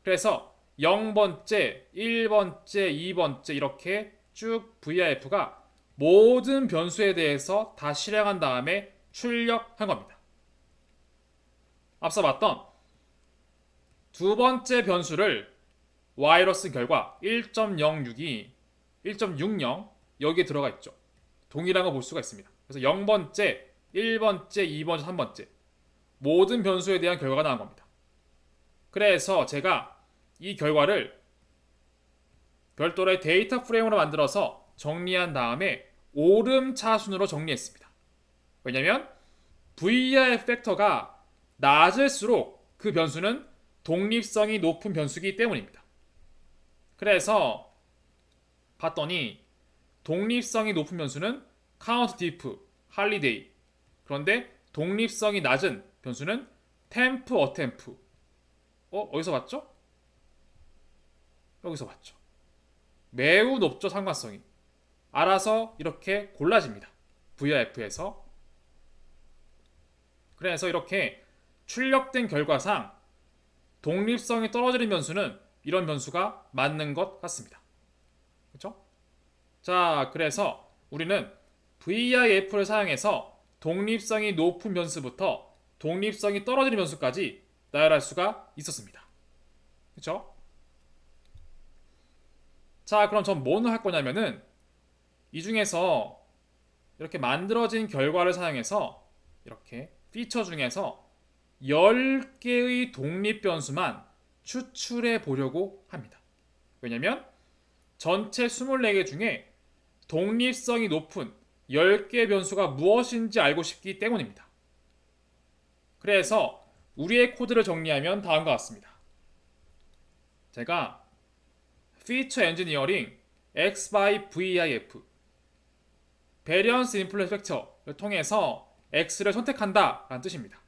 그래서 0번째, 1번째, 2번째 이렇게 쭉 VIF가 모든 변수에 대해서 다 실행한 다음에 출력한 겁니다. 앞서 봤던 두 번째 변수를 y로 쓴 결과 1.06이 1.60 여기에 들어가 있죠. 동일한 거 볼 수가 있습니다. 그래서 0번째, 1번째, 2번째, 3번째 모든 변수에 대한 결과가 나온 겁니다. 그래서 제가 이 결과를 별도의 데이터 프레임으로 만들어서 정리한 다음에 오름차순으로 정리했습니다. 왜냐하면 VIF 팩터가 낮을수록 그 변수는 독립성이 높은 변수이기 때문입니다. 그래서 봤더니 독립성이 높은 변수는 카운트 디프, 할리데이. 그런데 독립성이 낮은 변수는 템프, 어템프. 어디서 봤죠? 여기서 봤죠. 매우 높죠, 상관성이. 알아서 이렇게 골라집니다. VIF에서. 그래서 이렇게 출력된 결과상 독립성이 떨어지는 변수는 이런 변수가 맞는 것 같습니다. 그렇죠? 자, 그래서 우리는 VIF를 사용해서 독립성이 높은 변수부터 독립성이 떨어지는 변수까지 나열할 수가 있었습니다. 그렇죠? 자, 그럼 전 뭐는 할 거냐면은 이 중에서 이렇게 만들어진 결과를 사용해서 이렇게 피처 중에서 10개의 독립 변수만 추출해 보려고 합니다. 왜냐면 전체 24개 중에 독립성이 높은 10개 변수가 무엇인지 알고 싶기 때문입니다. 그래서 우리의 코드를 정리하면 다음과 같습니다. 제가 Feature Engineering X by VIF Variance Influence Factor를 통해서 X를 선택한다 라는 뜻입니다.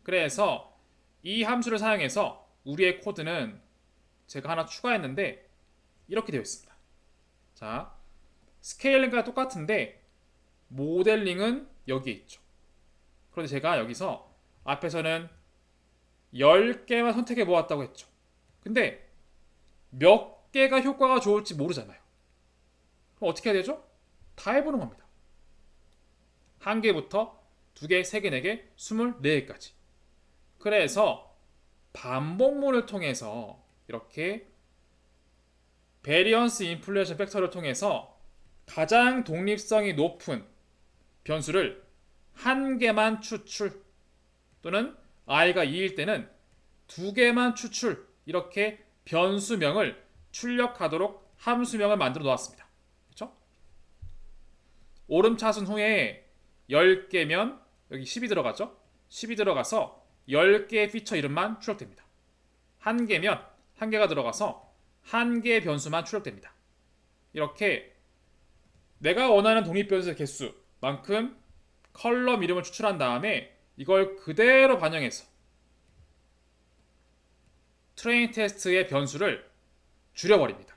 그래서 이 함수를 사용해서 우리의 코드는 제가 하나 추가했는데 이렇게 되어 있습니다. 자, 스케일링과 똑같은데 모델링은 여기에 있죠. 그런데 제가 여기서 앞에서는 10개만 선택해 보았다고 했죠. 근데 몇 개가 효과가 좋을지 모르잖아요. 그럼 어떻게 해야 되죠? 다 해보는 겁니다. 1개부터 2개, 3개, 4개, 24개까지. 그래서 반복문을 통해서 이렇게 베리언스 인플레이션 팩터를 통해서 가장 독립성이 높은 변수를 1개만 추출 또는 i가 2일 때는 2개만 추출 이렇게 변수명을 출력하도록 함수명을 만들어 놓았습니다. 그렇죠? 오름차순 후에 10개면 여기 10이 들어가죠? 10이 들어가서 10개의 피처 이름만 출력됩니다. 1개면 1개가 들어가서 1개의 변수만 출력됩니다. 이렇게 내가 원하는 독립변수의 개수만큼 컬럼 이름을 추출한 다음에 이걸 그대로 반영해서 트레인 테스트의 변수를 줄여버립니다.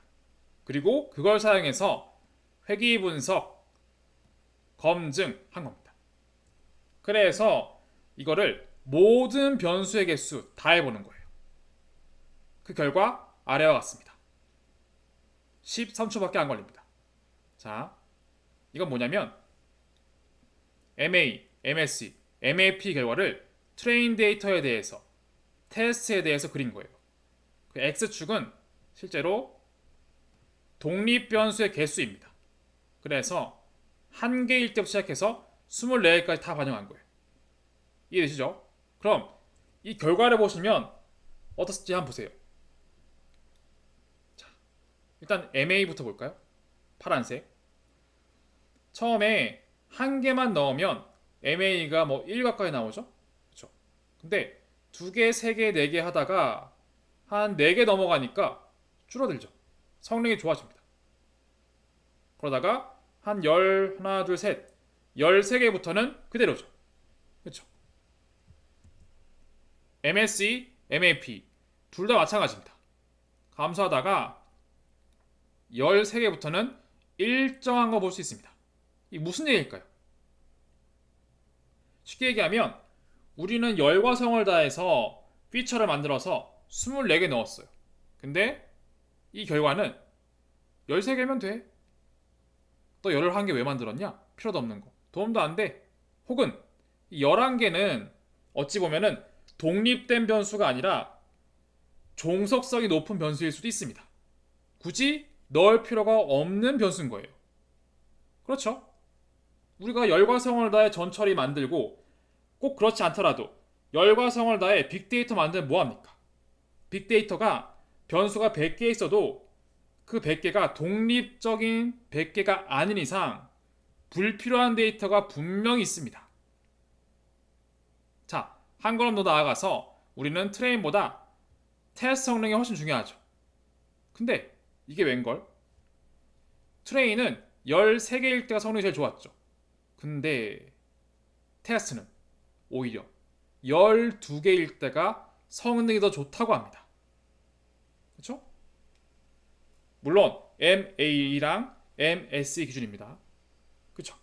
그리고 그걸 사용해서 회귀 분석, 검증한 겁니다. 그래서 이거를 모든 변수의 개수 다 해보는 거예요. 그 결과 아래와 같습니다. 13초밖에 안 걸립니다. 자, 이건 뭐냐면 MA, MSE, MAP 결과를 트레인 데이터에 대해서 테스트에 대해서 그린 거예요. 그 X축은 실제로 독립 변수의 개수입니다. 그래서 1개일 때부터 시작해서 24개까지 다 반영한 거예요. 이해되시죠? 그럼 이 결과를 보시면 어떻을지 한번 보세요. 자, 일단 MA부터 볼까요? 파란색. 처음에 1개만 넣으면 MA가 뭐 1 가까이 나오죠? 그렇죠? 근데 2개, 3개, 4개 하다가 한 4개 넘어가니까 줄어들죠. 성능이 좋아집니다. 그러다가 한 10, 하나, 둘, 셋, 13개부터는 그대로죠. 그렇죠? MSE, MAP 둘 다 마찬가지입니다. 감소하다가 13개부터는 일정한 거 볼 수 있습니다. 이 무슨 얘기일까요? 쉽게 얘기하면 우리는 열과 성을 다해서 피처를 만들어서 24개 넣었어요. 근데 이 결과는 13개면 돼. 또 11개 왜 만들었냐? 필요도 없는 거. 도움도 안 돼. 혹은 이 11개는 어찌 보면은 독립된 변수가 아니라 종속성이 높은 변수일 수도 있습니다. 굳이 넣을 필요가 없는 변수인 거예요. 그렇죠? 우리가 열과 성을 다해 전처리 만들고 꼭 그렇지 않더라도 열과 성을 다해 빅데이터 만들면 뭐합니까? 빅데이터가 변수가 100개 있어도 그 100개가 독립적인 100개가 아닌 이상 불필요한 데이터가 분명히 있습니다. 자, 한 걸음 더 나아가서 우리는 트레인보다 테스트 성능이 훨씬 중요하죠. 근데 이게 웬걸? 트레인은 13개일 때가 성능이 제일 좋았죠. 근데 테스트는 오히려 12개일 때가 성능이 더 좋다고 합니다. 그렇죠? 물론 MAE랑 MSE 기준입니다. 그렇죠?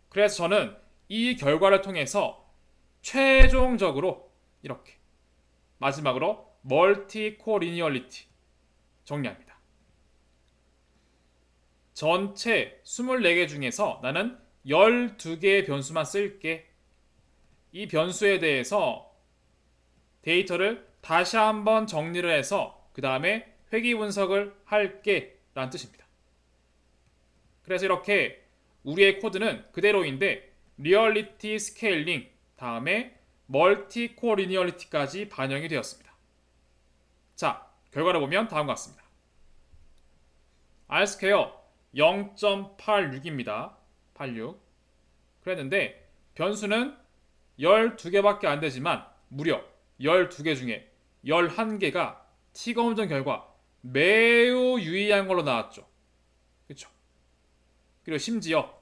그래서 저는 이 결과를 통해서 최종적으로 이렇게 마지막으로 멀티 코리니얼리티 정리합니다. 전체 24개 중에서 나는 12개의 변수만 쓸게. 이 변수에 대해서 데이터를 다시 한번 정리를 해서 그 다음에 회귀 분석을 할게 라는 뜻입니다. 그래서 이렇게 우리의 코드는 그대로인데 리얼리티 스케일링 다음에 멀티 코 리니얼리티까지 반영이 되었습니다. 자, 결과를 보면 다음과 같습니다. R스퀘어 0.86입니다. 86. 그랬는데 변수는 12개밖에 안 되지만 무려 12개 중에 11개가 T검정 결과 매우 유의한 걸로 나왔죠. 그렇죠? 그리고 심지어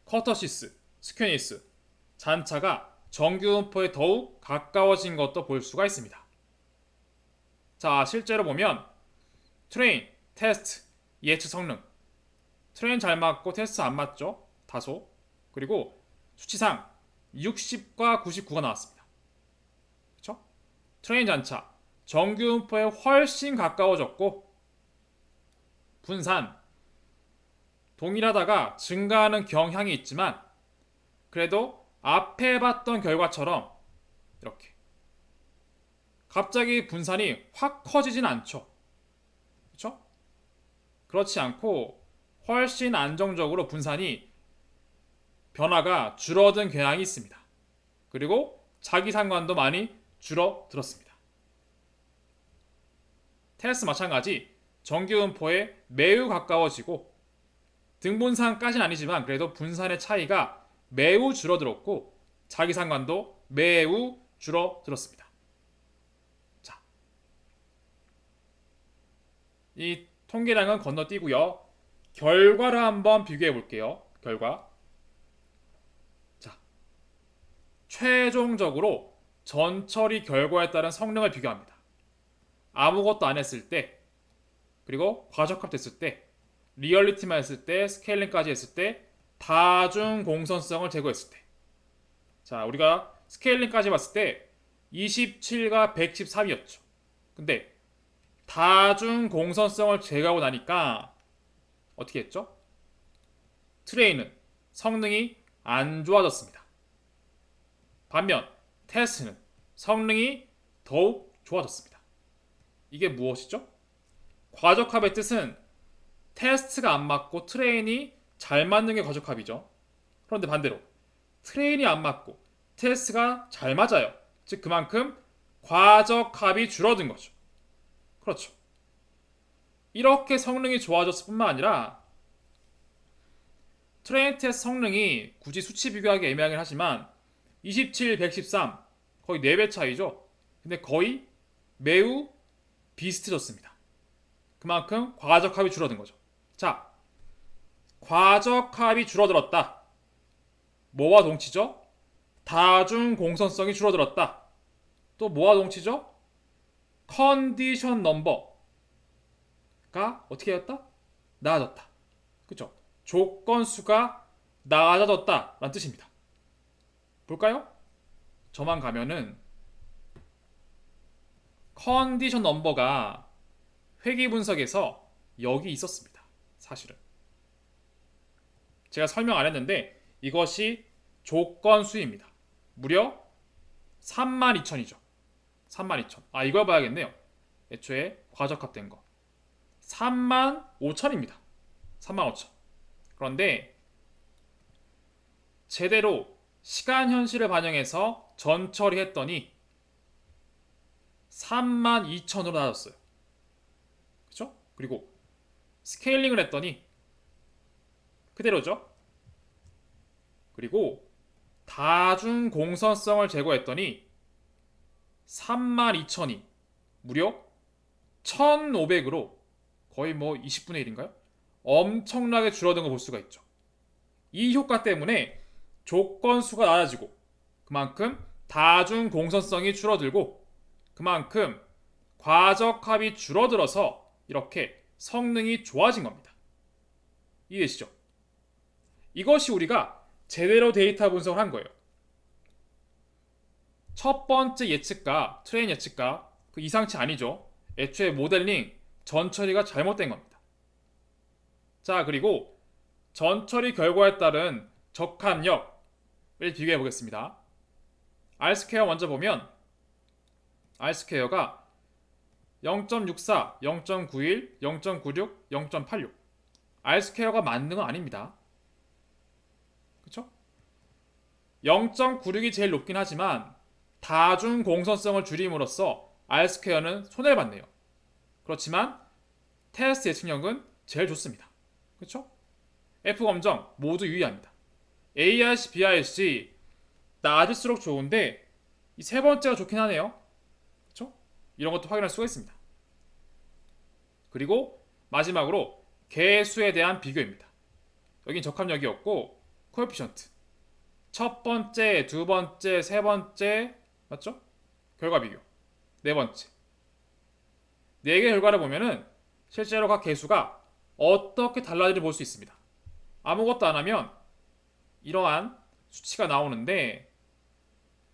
커터시스, 스퀘니스, 잔차가 정규분포에 더욱 가까워진 것도 볼 수가 있습니다. 자, 실제로 보면 트레인, 테스트, 예측 성능 트레인 잘 맞고 테스트 안 맞죠? 다소. 그리고 수치상 60과 99가 나왔습니다. 그렇죠? 트레인 잔차 정규분포에 훨씬 가까워졌고 분산 동일하다가 증가하는 경향이 있지만 그래도 앞에 봤던 결과처럼 이렇게 갑자기 분산이 확 커지진 않죠. 그렇죠? 그렇지 않고 훨씬 안정적으로 분산이 변화가 줄어든 경향이 있습니다. 그리고 자기 상관도 많이 줄어들었습니다. 테스트 마찬가지 정규분포에 매우 가까워지고 등분산까지는 아니지만 그래도 분산의 차이가 매우 줄어들었고 자기 상관도 매우 줄어들었습니다. 자, 이 통계량은 건너뛰고요. 결과를 한번 비교해 볼게요. 결과. 자, 최종적으로 전처리 결과에 따른 성능을 비교합니다. 아무것도 안 했을 때 그리고 과적합 됐을 때 리얼리티만 했을 때 스케일링까지 했을 때 다중 공선성을 제거했을 때 자, 우리가 스케일링까지 봤을 때 27과 113이었죠. 근데 다중 공선성을 제거하고 나니까 어떻게 했죠? 트레인은 성능이 안 좋아졌습니다. 반면 테스트는 성능이 더욱 좋아졌습니다. 이게 무엇이죠? 과적합의 뜻은 테스트가 안 맞고 트레인이 잘 맞는 게 과적합이죠. 그런데 반대로 트레인이 안 맞고 테스트가 잘 맞아요. 즉 그만큼 과적합이 줄어든 거죠. 그렇죠. 이렇게 성능이 좋아졌을 뿐만 아니라 트레인 테스트 성능이 굳이 수치 비교하기 애매하긴 하지만 27, 113 거의 4배 차이죠. 근데 거의 매우 비슷해졌습니다. 그만큼 과적합이 줄어든 거죠. 자, 과적합이 줄어들었다. 뭐와 동치죠? 다중 공선성이 줄어들었다. 또 뭐와 동치죠? 컨디션 넘버. 어떻게 되었다? 나아졌다. 그쵸? 조건수가 나아졌다 라는 뜻입니다. 볼까요? 저만 가면은 컨디션 넘버가 회귀 분석에서 여기 있었습니다. 사실은 제가 설명 안 했는데 이것이 조건수입니다. 무려 32,000이죠. 32,000. 아, 이걸 봐야겠네요. 애초에 과적합된 거 35,000입니다. 35,000. 그런데 제대로 시간 현실을 반영해서 전처리했더니 32,000으로 나아졌어요. 그쵸? 그리고 스케일링을 했더니 그대로죠. 그리고 다중 공선성을 제거했더니 32,000이 무려 1,500으로 거의 뭐 20분의 1인가요? 엄청나게 줄어든 거 볼 수가 있죠. 이 효과 때문에 조건수가 낮아지고 그만큼 다중 공선성이 줄어들고 그만큼 과적합이 줄어들어서 이렇게 성능이 좋아진 겁니다. 이해되시죠? 이것이 우리가 제대로 데이터 분석을 한 거예요. 첫 번째 예측가, 트레인 예측가 그 이상치 아니죠. 애초에 모델링 전처리가 잘못된 겁니다. 자, 그리고 전처리 결과에 따른 적합력을 비교해 보겠습니다. R스퀘어 먼저 보면 R스퀘어가 0.64, 0.91, 0.96, 0.86 R스퀘어가 맞는 건 아닙니다. 그쵸? 0.96이 제일 높긴 하지만 다중 공선성을 줄임으로써 R스퀘어는 손해를 봤네요. 그렇지만 테스트 예측력은 제일 좋습니다. 그쵸? F검정 모두 유의합니다. ARC, BRC 낮을수록 좋은데 이 세 번째가 좋긴 하네요. 그쵸? 이런 것도 확인할 수가 있습니다. 그리고 마지막으로 개수에 대한 비교입니다. 여긴 적합력이었고 코에피션트 첫 번째, 두 번째, 세 번째 맞죠? 결과 비교 네 번째 네 개 결과를 보면은 실제로 각 개수가 어떻게 달라지는지 볼 수 있습니다. 아무것도 안 하면 이러한 수치가 나오는데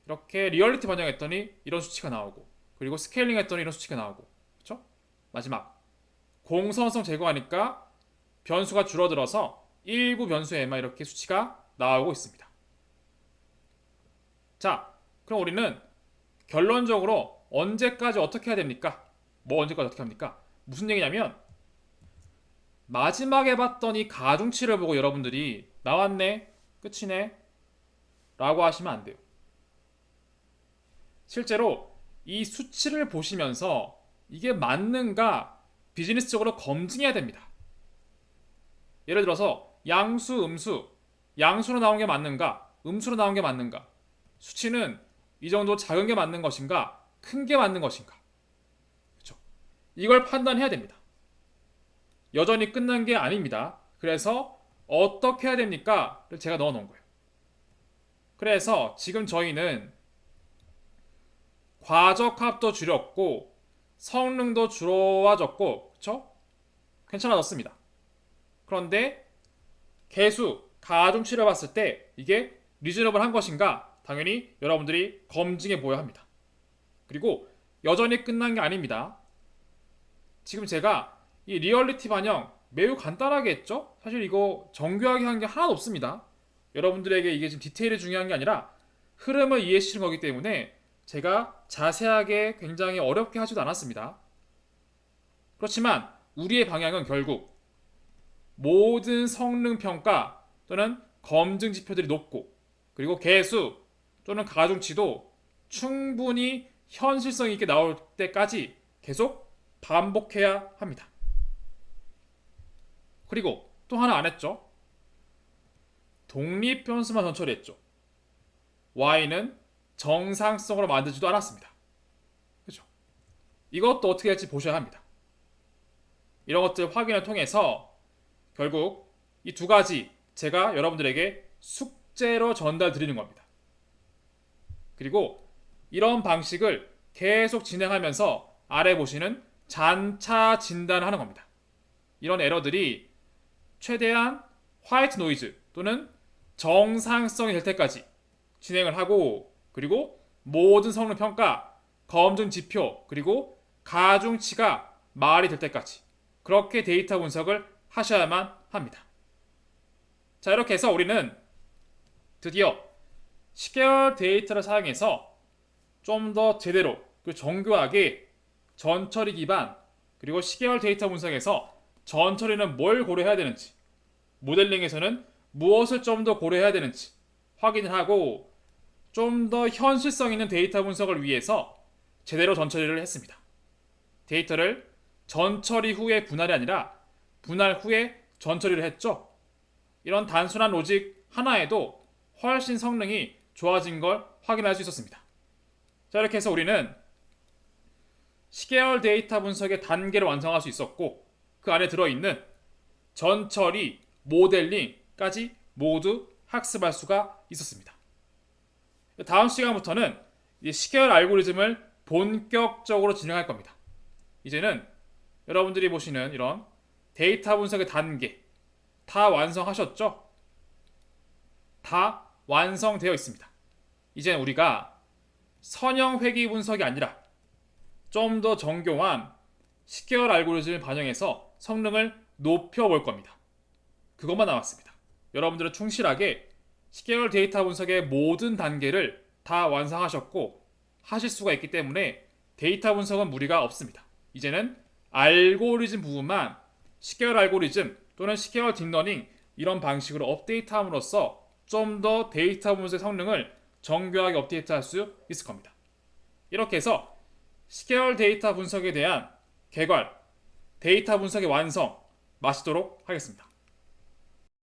이렇게 리얼리티 반영했더니 이런 수치가 나오고 그리고 스케일링 했더니 이런 수치가 나오고 그렇죠? 마지막 공선성 제거하니까 변수가 줄어들어서 일부 변수에만 이렇게 수치가 나오고 있습니다. 자, 그럼 우리는 결론적으로 언제까지 어떻게 해야 됩니까? 뭐 언제까지 어떻게 합니까? 무슨 얘기냐면 마지막에 봤던 이 가중치를 보고 여러분들이 나왔네, 끝이네 라고 하시면 안 돼요. 실제로 이 수치를 보시면서 이게 맞는가 비즈니스적으로 검증해야 됩니다. 예를 들어서 양수, 음수, 양수로 나온 게 맞는가, 음수로 나온 게 맞는가, 수치는 이 정도 작은 게 맞는 것인가, 큰 게 맞는 것인가, 그렇죠? 이걸 판단해야 됩니다. 여전히 끝난 게 아닙니다. 그래서 어떻게 해야 됩니까?를 제가 넣어 놓은 거예요. 그래서 지금 저희는 과적합도 줄였고 성능도 좋아졌고 그쵸? 괜찮아졌습니다. 그런데 개수, 가중치를 봤을 때 이게 리즈너블 한 것인가? 당연히 여러분들이 검증해 보아야 합니다. 그리고 여전히 끝난 게 아닙니다. 지금 제가 이 리얼리티 반영 매우 간단하게 했죠? 사실 이거 정교하게 한 게 하나도 없습니다. 여러분들에게 이게 지금 디테일이 중요한 게 아니라 흐름을 이해시키는 거기 때문에 제가 자세하게 굉장히 어렵게 하지도 않았습니다. 그렇지만 우리의 방향은 결국 모든 성능 평가 또는 검증 지표들이 높고 그리고 개수 또는 가중치도 충분히 현실성 있게 나올 때까지 계속 반복해야 합니다. 그리고 또 하나 안 했죠. 독립 변수만 전처리했죠. Y는 정상성으로 만들지도 않았습니다. 그렇죠? 이것도 어떻게 할지 보셔야 합니다. 이런 것들 확인을 통해서 결국 이 두 가지 제가 여러분들에게 숙제로 전달 드리는 겁니다. 그리고 이런 방식을 계속 진행하면서 아래 보시는 잔차 진단을 하는 겁니다. 이런 에러들이 최대한 화이트 노이즈 또는 정상성이 될 때까지 진행을 하고, 그리고 모든 성능 평가, 검증 지표, 그리고 가중치가 말이 될 때까지 그렇게 데이터 분석을 하셔야만 합니다. 자, 이렇게 해서 우리는 드디어 10개월 데이터를 사용해서 좀 더 제대로 정교하게 전처리 기반, 그리고 10개월 데이터 분석에서 전처리는 뭘 고려해야 되는지, 모델링에서는 무엇을 좀 더 고려해야 되는지 확인을 하고, 좀 더 현실성 있는 데이터 분석을 위해서 제대로 전처리를 했습니다. 데이터를 전처리 후에 분할이 아니라 분할 후에 전처리를 했죠. 이런 단순한 로직 하나에도 훨씬 성능이 좋아진 걸 확인할 수 있었습니다. 자, 이렇게 해서 우리는 10개월 데이터 분석의 단계를 완성할 수 있었고, 그 안에 들어있는 전처리, 모델링까지 모두 학습할 수가 있었습니다. 다음 시간부터는 10개월 알고리즘을 본격적으로 진행할 겁니다. 이제는 여러분들이 보시는 이런 데이터 분석의 단계 다 완성하셨죠? 다 완성되어 있습니다. 이제는 우리가 선형 회귀 분석이 아니라 좀 더 정교한 10개월 알고리즘을 반영해서 성능을 높여볼 겁니다. 그것만 남았습니다. 여러분들은 충실하게 10개월 데이터 분석의 모든 단계를 다 완성하셨고 하실 수가 있기 때문에 데이터 분석은 무리가 없습니다. 이제는 알고리즘 부분만 10개월 알고리즘 또는 10개월 딥러닝 이런 방식으로 업데이트함으로써 좀 더 데이터 분석의 성능을 정교하게 업데이트할 수 있을 겁니다. 이렇게 해서 10개월 데이터 분석에 대한 개괄, 데이터 분석의 완성 마치도록 하겠습니다.